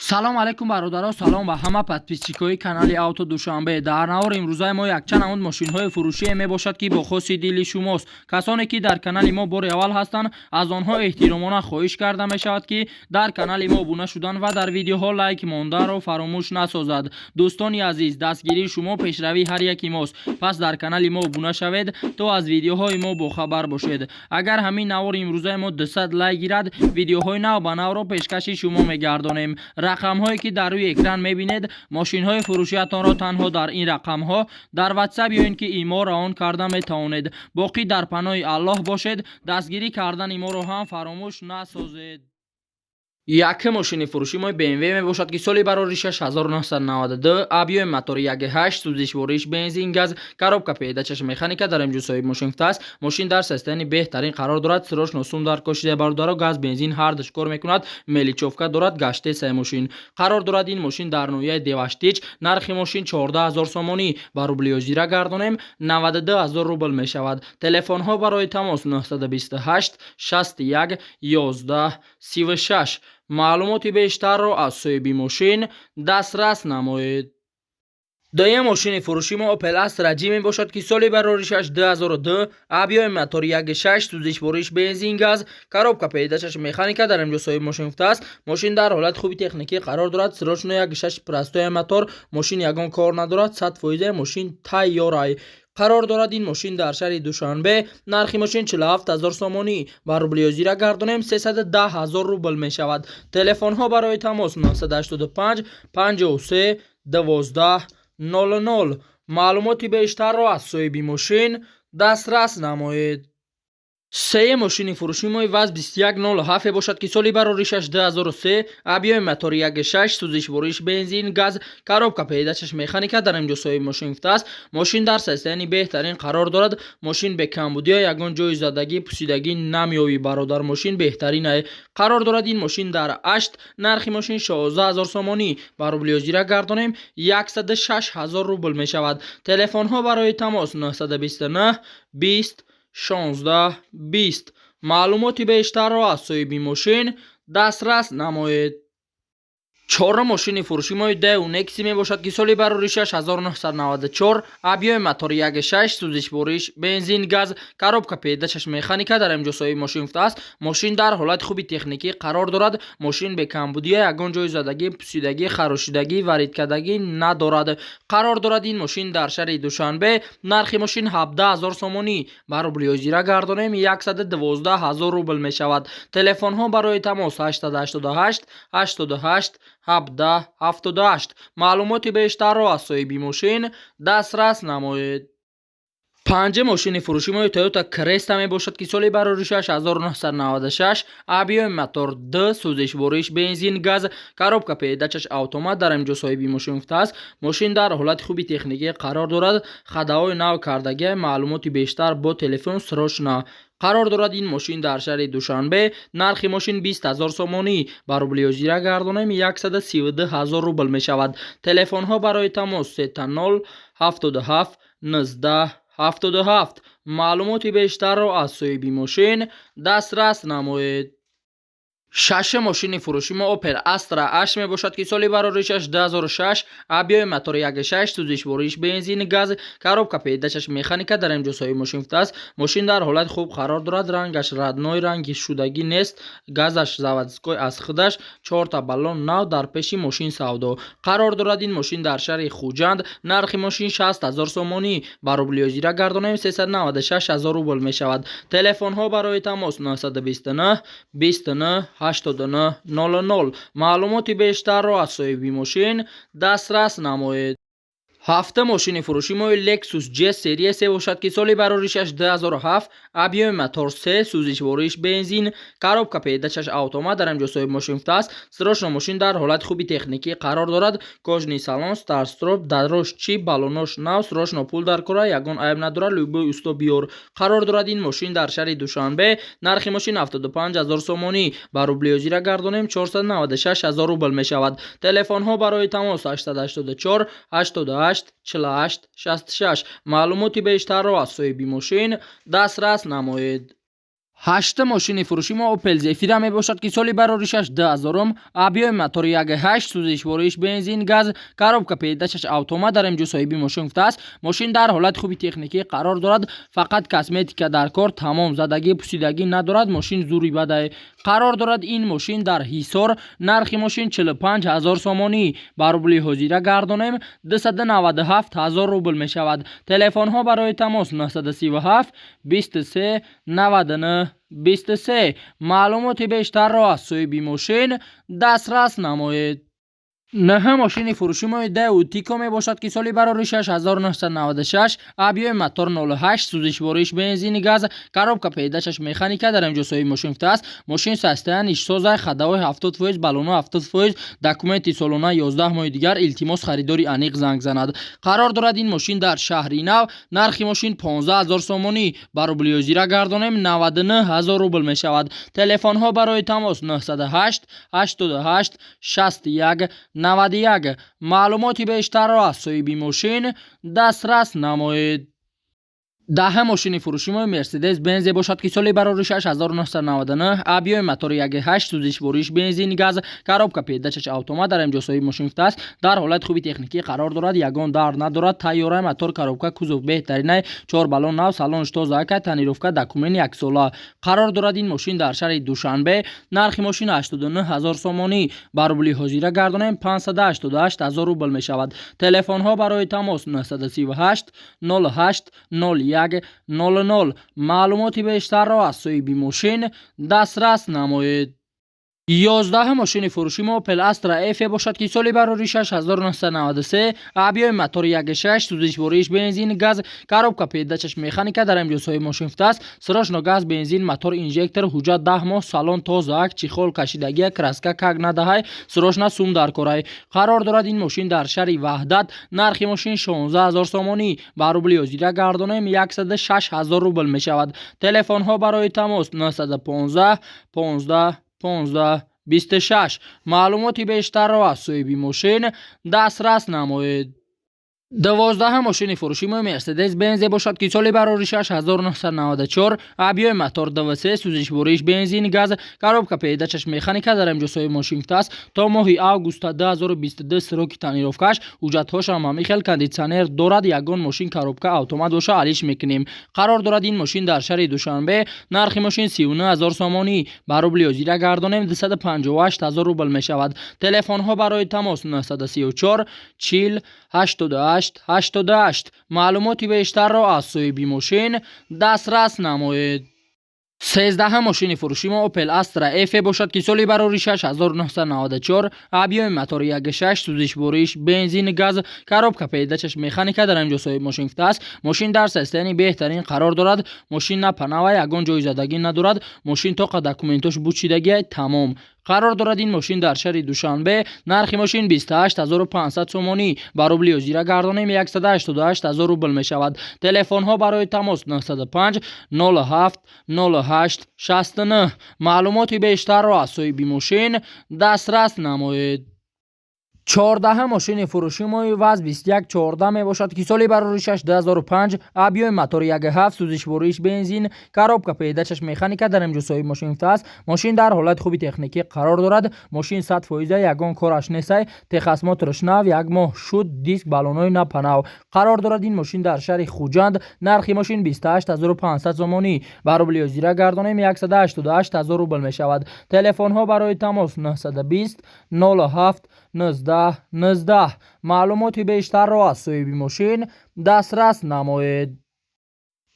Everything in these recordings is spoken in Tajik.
салом алайкум бародаро, салом ба ҳама подписчикои канали авто душанбе. дар навор имрӯзаи мо якчанд намуд мошинҳои фурӯшие мебошад ки бо хоси дили шумост. касоне ки дар канали мо бори аввал ҳастанд, аз онҳо эҳтиромона хоҳиш карда мешавад ки дар канали мо обуна шудан ва дар видеоҳо лайк монданро фаромӯш насозад. дӯстони азиз, дастгирии шумо пешравии ҳар яки мост. пас дар канали мо обуна шавед то аз видеоҳои мо бохабар бошед. агар ҳамин навори имрӯзаи мо 200 лайк гирад, видеоҳои нав ба навро пешкаши шумо мегардонем. рақамҳое ки дар рӯи экран мебинед, мошинҳои фурӯшиятонро танҳо дар ин рақамҳо дар ватсап ё ин ки имо равон карда метавонед. боқӣ дар паноҳи аллоҳ бошед. дастгирӣ кардани моро ҳам фаромӯш насозед. яке мошини фурӯши мои BMW мебошад ки соли барори 6992, объёми мотори 1.8, сӯзишвориш бензин газ, коробка пеҳдачаш механика дар имҷо соҳиби мошин футаст. мошин дар состоянии беҳтарин қарор дорад. срочно сум дар кошида бародаро, газ бензин ҳардуш кор мекунад. меличовка дорад. гаштесаи мошин қарор дорад. ин мошин дар ноҳияи деваштич. нархи мошин 14000 сомонӣ. ба рублиё зира гардонем 92000 рубл мешавад. телефонҳо барои тамос 928 61 11 36. маълумоти бештарро аз соҳиби мошин дастрас намоед. дуюм мошини фурӯши мо Opel Astra G мебошад ки соли бароришаш 2002, объёми мотори 1.6, сӯзишвориш бензин газ, коробка пеҳдачаш механика дар имҷо соҳиби мошин футаст. мошин дар ҳолати хуби техникӣ қарор дорад. срочно 1.6 простоя мотор. мошин ягон кор надорад. 100% мошин тайёрай. қарор дорад. ин мошин дар шаҳри душанбе. нархи мошин 47000 сомонӣ. ба рублиё зира гардонем 310000 рубл мешавад. телефонҳо барои тамос 985 53 12 00. маълумоти бештарро аз соҳиби мошин дастрас намоед. сеюм мошини фурӯши мои ВАЗ 2107 мебошад ки соли бароришаш 2003, объёми мотори 1.6, сӯзишвориш бензин газ, коробка пеҳдачаш механика дар имҷо соҳиби мошин футаст. мошин дар состоянии беҳтарин қарор дорад. мошин бекамбудиё ягон ҷои задагӣ пусидагӣ намеёбӣ бародар. мошин беҳтаринае. қарор дорад. ин мошин дар ашт. нархи мошин 16000 сомонӣ. ба рублиё зира гардонем 106000 рубл мешавад. телефонҳо барои тамос 929 20 16 20. маълумоти бештарро аз соҳиби мошин дастрас намоед. чорум мошини фурӯши мои Daewoo Nexi мебошад ки соли бароришаш 1994, объёми мотори 1.6, сӯзишвориш бензин газ, коробка пеҳдачаш механика дар имҷо соҳиби мошин футаст. мошин дар ҳолати хуби техникӣ қарор дорад. мошин бекамбудиё ягон ҷои задагӣ, пусидагӣ, харошидагӣ, варидкадагӣ надорад. қарор дорад. ин мошин дар шаҳри душанбе. нархи мошин 17000 сомонӣ. ба рублиё зира гардонем 112000 рубл мешавад. телефонҳо барои тамос 888 88 17 78. маълумоти бештарро аз соҳиби мошин дастрас намоед. панҷум мошини фурӯши мои Toyota Cresta мебошад ки соли бароришаш 1996, объёми мотор 2, сӯзишвориш бензин газ, коробка пеҳдачаш автомат дар имҷо соҳиби мошин футаст. мошин дар ҳолати хуби техникӣ қарор дорад. хадаҳои нав кардагӣ. маълумоти бештар бо телефон срочно. қарор дорад. ин мошин дар шаҳри душанбе. нархи мошин 20000 сомонӣ. ба рублиё зира гардонем 132000 рубл мешавад. телефонҳо барои тамос 30 77 19 77. маълумоти бештарро аз соҳиби мошин дастрас намоед. шашум мошини фурӯши мо Opel Astra H мебошад ки соли бароришаш 2006, объёми мотори 1.6, сӯзишвориш бензин газ, коробка пеҳдачаш механика дар имҷо соҳиби мошин футаст. мошин дар ҳолати хуб қарор дорад. рангаш радной, ранги шудагӣ нест. газаш заводской аз худаш. 4 баллон нав дар пеши мошин савдо. қарор дорад. ин мошин дар шаҳри хуҷанд. нархи мошин 60000 сомонӣ. ба рублиё зира гардонем 396000 рубл мешавад. телефонҳо барои тамос 929 29 89 00. маълумоти бештарро аз соҳиби мошин дастрас намоед. ҳафтум мошини фурӯши мои Lexus GS серия се бошад ки соли бароришаш 2007, объёми мотор 3, сӯзишвориш бензин, коробка пеҳдачаш автомат дар имҷо соҳиби мошин футаст. срочно мошин дар ҳолати хуби техникӣ қарор дорад. кожни салон, старстроп, дарош чип, балонош нав, срочно пул дар кора, ягон айб надорад. любой усто биёр. қарор дорад. ин мошин дар шаҳри душанбе. нархи мошин 75000 сомонӣ. ба рублиё зира гардонем 496000 рубл мешавад. телефонҳо барои тамос 884 88 48 66. маълумоти бештарро аз соҳиби мошин дастрас намоед. 8 мошини фурӯши мо Opel Zafira мебошад ки соли бароришаш 2000 объёми мотори 1.8 сӯзишвориш бензин газ коробка педачаш автомат дар имҷо соҳиби мошин гуфтааст. мошин дар ҳолати хуби техникӣ қарор дорад, фақат косметика дар кор тамом, задагӣ пусидагӣ надорад. мошин зури бадай қарор дорад. ин мошин дар ҳисор. нархи мошин 45000 сомонӣ ба рубли ҳозира гардонем 297000 рубл мешавад. телефонҳо барои тамос 937 23 99 23. маълумоти бештарро аз соҳиби мошин дастрас намоед. наҳа мошини фурӯши мои Daewoo Tico мебошад ки соли бароришаш 1996, объёми мотор 08, сӯзишвориш бензини газ, коробка педачаш механика дар имҷо соҳиби мошин гуфтааст. мошин состоянии созай, ходовой 70%, баллоно 70%, документи солона 11 моҳи дигар. илтимос харидори аниқ занг занад. қарор дорад ин мошин дар шаҳри Нав. нархи мошин 15000 сомонӣ ба рубли ҳозира гардонем 99000 рубл мешавад. телефонҳо барои тамос 908 88 61 91. маълумоти бештарро аз соҳиби мошин дастрас намоед. даҳа мошини фурӯши мои Mercedes Benz бошад ки соли бароришаш 1999, объёми мотори 1.8, сӯзишвориш бензини газ, коробка педачаш автомат дар имҷо соҳиби мошин гуфтааст. дар ҳолати хуби техникӣ қарор дорад, ягон дард надорад. тайёраи мотор, коробка, кузов беҳтаринай, 4 баллон нав, салонш тозака, тонировка, документ 1 сола. қарор дорад ин мошин дар шаҳри Душанбе. нархи мошин 89000 сомонӣ ба рубли ҳозира гардонем 588000 рубл мешавад. телефонҳо барои тамос 938 08 01 00. маълумоти бештарро аз соҳиби мошин дастрас намоед. 11 мошини фурӯши мо Opel Astra F бошад ки соли бароришаш 1993, объёми мотори 1.6, сӯзишвориш бензин газ, коробка педачаш механика дар имҷо соҳиби мошин гуфтааст. срочно газ, бензин, мотор, инжектор, ҳуҷҷат 10 моҳ, салон тозаак, чихол кашидагия, краска как надаҳай, срочно сум дар корай. қарор дорад ин мошин дар шаҳри Ваҳдат. нархи мошин 16000 сомонӣ ба рубли ҳозира гардонем 106000 рубл мешавад. телефонҳо барои тамос 915 15 15 26. маълумоти бештарро аз соҳиби мошин дастрас намоед. 12 мошини фурӯши мои Mercedes Benz бошад ки соли бароришаш 1994, объёми мотор 2.3, сӯзишвориш бензини газ, коробка педачаш механика дар имҷо соҳиби мошин гуфтааст. то моҳи август 2022 сроки тонировкаш, ҳуҷҷатҳошам ҳамихел, кондитсионер дорад. ягон мошин коробка автомат боша алиш мекунем. қарор дорад ин мошин дар шаҳри Душанбе. нархи мошин 39000 сомонӣ ба рубли ҳозира гардонем 258000 рубл мешавад. телефонҳо барои тамос 934 40 88 88. маълумоти бештарро аз соҳиби мошин дастрас намоед. 13 мошини фурӯши мо Opel Astra F бошад ки соли бароришаш 1994, объёми мотори 1.6, сӯзишвориш бензини газ, коробка педачаш механика дар имҷо соҳиби мошин гуфтааст. мошин дар состоянии беҳтарин қарор дорад. мошин на панава, ягон ҷои задагӣ надорад. мошин тоқа документош бучидагиай тамом. қарор дорад ин мошин дар шаҳри Душанбе. нархи мошин 28500 сомонӣ ба рубли ҳозира гардонем 188000 рубл мешавад. телефонҳо барои тамос 905 07 08 69. маълумоти бештарро аз соҳиби мошин дастрас намоед. 14 мошини фурӯши мои ВАЗ 2114 мебошад ки соли бароришаш 2005, объёми мотори 1.7, сӯзишвориш бензин, коробка педачаш механика дар имҷо соҳиби мошин гуфтааст. мошин дар ҳолати хуби техникӣ қарор дорад. мошин 100% ягон кораш несай. техосмотрш нав, 1 моҳ шуд, диск, баллонои напанав. қарор дорад ин мошин дар шаҳри Хуҷанд. нархи мошин 28500 сомонӣ ба рубли ҳозира гардонем 188000 рубл мешавад. телефонҳо барои тамос 920 07 19 19. маълумоти бештарро аз соҳиби мошин дастрас намоед.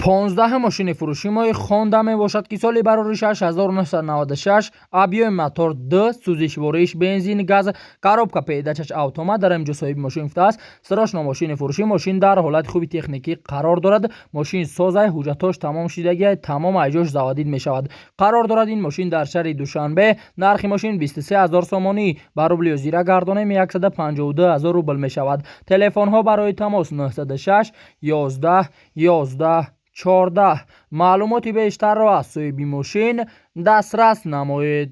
15 мошини фурӯши мои Honda мебошад ки соли бароришаш 1996, объёми мотор 2, сӯзишвориш бензини газ, коробка педачаш автомат дар имҷо соҳиби мошин гуфтааст. срочно мошини фурӯши. мошин дар ҳолати хуби техникӣ қарор дорад. мошин созай, ҳуҷҷатош тамом шидагиай тамом, айҷош заводид мешавад. қарор дорад ин мошин дар шаҳри Душанбе. нархи мошин 23000 сомонӣ ба рубли ҳозира гардонем 152000 рубл мешавад. телефонҳо барои тамос 906 11 11 14. маълумоти бештарро аз соҳиби мошин дастрас намоед.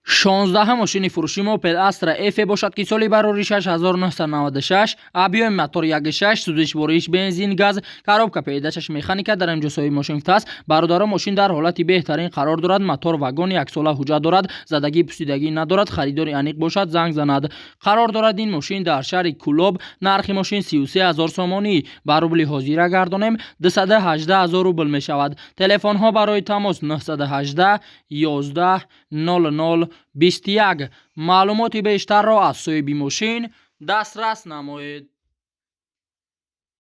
16 ماشین فروشی موپل استرا اف باشد که سالی برای 6996 ابیوم موتور 1.6 سوزش بوریش بنزین گاز کاروبکا پیداشش مکانیکا در اینجا سوی ماشین است. برادر ماشین در حالت بهترین قرار دارد. موتور واگن یک ساله حجت دارد. زدگی پوسیدگی ندارد. خریداری انیق باشد زنگ زند. قرار دارد این ماشین در شهر کلوب. نرخ ماشین 33000 سومانی بر روبل حاضر گردانیم 218000 روبل می شود. تلفن ها برای تماس 918 11 00 21 معلومات بیشتر را از سوی بی ماشین دسترس نمایید.